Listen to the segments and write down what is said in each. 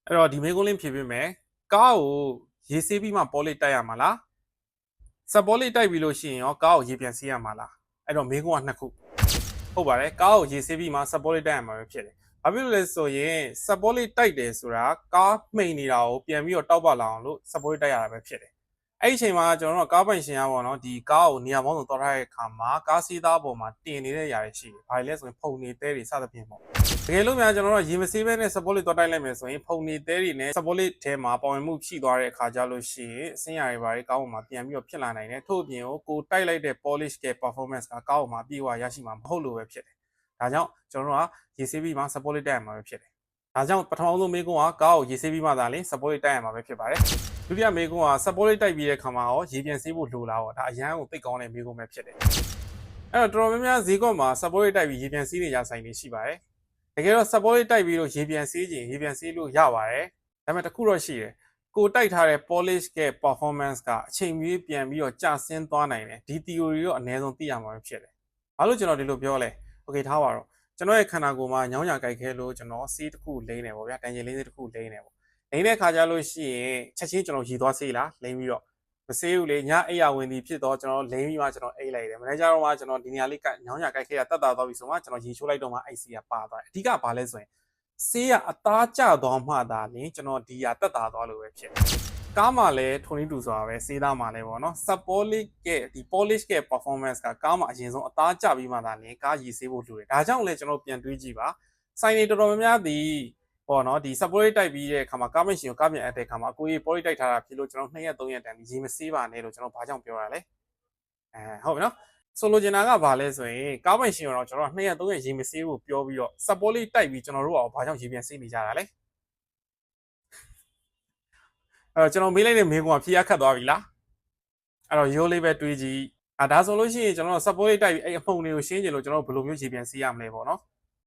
အဲ့တော့ဒီမေးခွန်းလေးဖြေပေးမယ်ကားကိုရေဆေးပြီးမှပေါ်လေးတိုက်ရမှာလားစက်ပေါ်လေးတိုက်ပြီးလို့ရှိရင်ရောကားကိုရေပြန်ဆေးရမှာလားအဲ့တော့မေးခွန်းကနှစ်ခုဟုတ်ပါတယ်ကားကိုရေဆေးပြီးမှစက်ပေါ်လေးတိုက်ရမှာပဲဖြစ်တယ်ဘာဖြစ်လို့လဲဆိုရင်စက်ပေါ်လေးတိုက်တယ်ဆိုတာကားမှိန်နေတာကိုပြန်ပြီးတော့တောက်ပလာအောင်လို့စက်ပေါ်လေးတိုက်ရတာပဲဖြစ်တယ်အဲ့ဒီအချိန်မှာကျွန်တော်တို့ကားပိုင်ရှင်ကပေါ့နော်ဒီကားကိုနေရာပေါင်းစုံသွားထားတဲ့အခါမှာကားစီးသားပေါ်မှာတင်နေတဲ့ຢာတွေရှိတယ်ဘာလဲဆိုရင်ဖုန်နေတဲတွေစသဖြင့်ပေါ့တကယ်လို့များကျွန်တော်တို့ရေမဆေးဘဲနဲ့စပေါ်လေးသွားတိုက်လိုက်မယ်ဆိုရင်ဖုန်နေတဲတွေနဲ့စပေါ်လေးထဲမှာပေါင်ဝင်မှုရှိသွားတဲ့အခါကျလို့ရှိရင်အစင်းຢာတွေဘာတွေကားပေါ်မှာပြန်ပြီးတော့ဖြစ်လာနိုင်တယ်ထို့အပြင်ကိုတိုက်လိုက်တဲ့ polish က performance ကကားပေါ်မှာပြေဝရရှိမှာမဟုတ်လို့ပဲဖြစ်တယ်ဒါကြောင့်ကျွန်တော်တို့ကရေဆေးပြီးမှစပေါ်လေးတိုက်ရမှာပဲဖြစ်တယ်ဒါကြောင့်ပထမဆုံးမေးခွန်းကကားကိုရေဆေးပြီးမှသာလေစပေါ်လေးတိုက်ရမှာပဲဖြစ်ပါတယ်ဒုတိယမေးခွန်းကစပေါ်လေးတိုက်ပြီးတဲ့ခါမှာရောရေပြန်ဆေးဖို့လိုလားပေါ့ဒါအရန်ကိုသိကောင်းတဲ့မေးခွန်းပဲဖြစ်တယ်အဲ့တော့တော်တော်များများဈေးကွက်မှာစပေါ်လေးတိုက်ပြီးရေပြန်ဆေးနေကြဆိုင်နေရှိပါတယ်တကယ်တော့စပေါ်လေးတိုက်ပြီးလို့ရေပြန်ဆေးခြင်းရေပြန်ဆေးလို့ရပါတယ်ဒါပေမဲ့တခုတော့ရှိတယ်ကိုတိုက်ထားတဲ့ polish က performance ကအချိန်မီပြန်ပြီးတော့ကျဆင်းသွားနိုင်တယ်ဒီ theory တော့အနည်းဆုံးသိရမှာပဲဖြစ်တယ်ဘာလို့ကျွန်တော်ဒီလိုပြောလဲ okay ထားပါတော့ကျွန်တော်ရဲ့ခန္ဓာကိုယ်မှာညောင်းညာကြိုက်ခဲလို့ကျွန်တော်ဆေးတစ်ခုလိမ့်နေပေါ့ဗျာတန်ချိန်လေးတစ်ခုလိမ့်နေပေါ့လိမ့်တဲ့ခါကျလို့ရှိရင်ချက်ချင်းကျွန်တော်ရေသွားဆေးလားလိမ့်ပြီးတော့မဆေးဘူးလေညအိယာဝင်ပြီးဖြစ်တော့ကျွန်တော်လိမ့်ပြီးမှကျွန်တော်အိတ်လိုက်တယ်မနေ့ကျတော့မှကျွန်တော်ဒီနေရာလေးကညောင်းညာကြိုက်ခဲကတက်တာသွားပြီဆိုမှကျွန်တော်ရေချိုးလိုက်တော့မှအိတ်ဆေးကပါသွားတယ်အဓိကဘာလဲဆိုရင်ဆေးကအသားကျသွားမှသာလင်ကျွန်တော်ဒီဟာတက်တာသွားလို့ပဲဖြစ်ကားမှာလည်းထုံနေတူဆိုတာပဲစေးသားမှာလည်းပေါ့နော် subpolish ရဲ့ဒီ polish ရဲ့ performance ကကားမှာအရင်ဆုံးအသားကျပြီးမှသာလင်ကားရည်ဆေးဖို့လိုတယ်ဒါကြောင့်လည်းကျွန်တော်ပြန်တွေးကြည့်ပါဆိုင်နေတော်တော်များများဒီပေါ့နော်ဒီ subpolish တိုက်ပြီးတဲ့အခါမှာကားမရှင်ကိုကားပြန်အပ်တဲ့အခါမှာအကိုကြီး polish တိုက်ထားတာဖြစ်လို့ကျွန်တော်2ရက်3ရက်တန်ဒီရေမဆေးပါနဲ့လို့ကျွန်တော်ဘာကြောင့်ပြောရလဲဟုတ်ပြီနော်ဆိုလိုချင်တာကဘာလဲဆိုရင်ကားပိုင်ရှင်တော့ကျွန်တော်2ရက်3ရက်ရေမဆေးဖို့ပြောပြီးတော့ subpolish တိုက်ပြီးကျွန်တော်တို့ကဘာကြောင့်ရေပြန်ဆေးနေကြတာလဲအဲ့တော့ကျွန်တော်မေးလိုက်တဲ့မေးခွန်းကဖြေရခတ်သွားပြီလားအဲ့တော့ရိုးလေးပဲတွေးကြည့်ဒါဆိုလို့ရှိရင်ကျွန်တော် support တိုက်ပြီးအဲ့အဖုံတွေကိုရှင်းချင်လို့ကျွန်တော်ဘယ်လိုမျိုးရေပြန်ဆေးရမလဲပေါ့နော်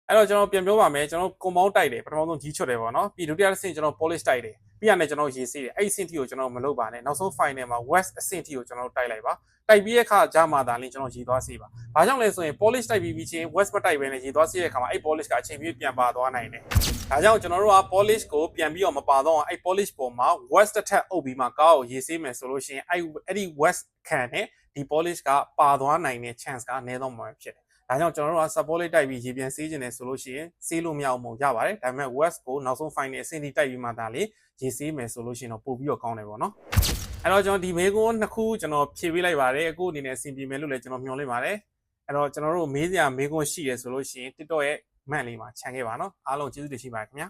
အဲ့တော့ကျွန်တော်ပြန်ပြောပါမယ်ကျွန်တော် compound တိုက်တယ်ပထမဆုံးကြီးချွတ်တယ်ပေါ့နော်ပြီးဒုတိယအဆင့်ကျွန်တော် polish တိုက်တယ်ပြီးရမယ်ကျွန်တော်ရေဆေးတယ်အဲ့အဆင့်ထိကိုကျွန်တော်မလုပ်ပါနဲ့နောက်ဆုံး final မှာ west အဆင့်ထိကိုကျွန်တော်တိုက်လိုက်ပါတိုက်ပြီးတဲ့အခါကြာမှသာလင်းကျွန်တော်ရေသွားဆေးပါဘာကြောင့်လဲဆိုရင် polish တိုက်ပြီးချင်း west မတိုက်ဘဲနဲ့ရေသွားဆေးတဲ့အခါမှာအဲ့ polish ကအချိန်ပြည့်ပြန်ပါသွားနိုင်တယ်ဒါကြောင့်ကျွန်တော်တို့က polish ကိုပြန်ပြီးတော့မပါတော့အဲ့ polish ပေါ်မှာ west တစ်ထပ်အုပ်ပြီးမှကားကိုရေဆေးမယ်ဆိုလို့ရှိရင်အဲ့ဒီ west ခံနဲ့ဒီ polish ကပါသွားနိုင်တဲ့ chance ကနည်းတော့မှာဖြစ်တယ်ဒါကြောင့်ကျွန်တော်တို့က support တိုက်ပြီးရေပြန်ဆေးခြင်းနဲ့ဆိုလို့ရှိရင်ဆေးလို့မရအောင်မဟုတ်ရပါတယ်ဒါပေမဲ့ west ကိုနောက်ဆုံး final အဆင့်ထိတိုက်ပြီးမှဒါလေရေဆေးမယ်ဆိုလို့ရှိရင်တော့ပို့ပြီးတော့ကောင်းတယ်ပေါ့နော်အဲ့တော့ကျွန်တော်ဒီမေးခွန်းနှစ်ခုကျွန်တော်ဖြေပေးလိုက်ပါတယ်အခုအနေနဲ့အဆင်ပြေမယ်လို့လည်းကျွန်တော်မျှော်လင့်ပါတယ်အဲ့တော့ကျွန်တော်တို့မေးစရာမေးခွန်းရှိတယ်ဆိုလို့ရှိရင် TikTok ရဲ့မှန်လေးမှာခြံခဲ့ပါနော်အားလုံးကျေးဇူးတင်ရှိပါတယ်ခင်ဗျာ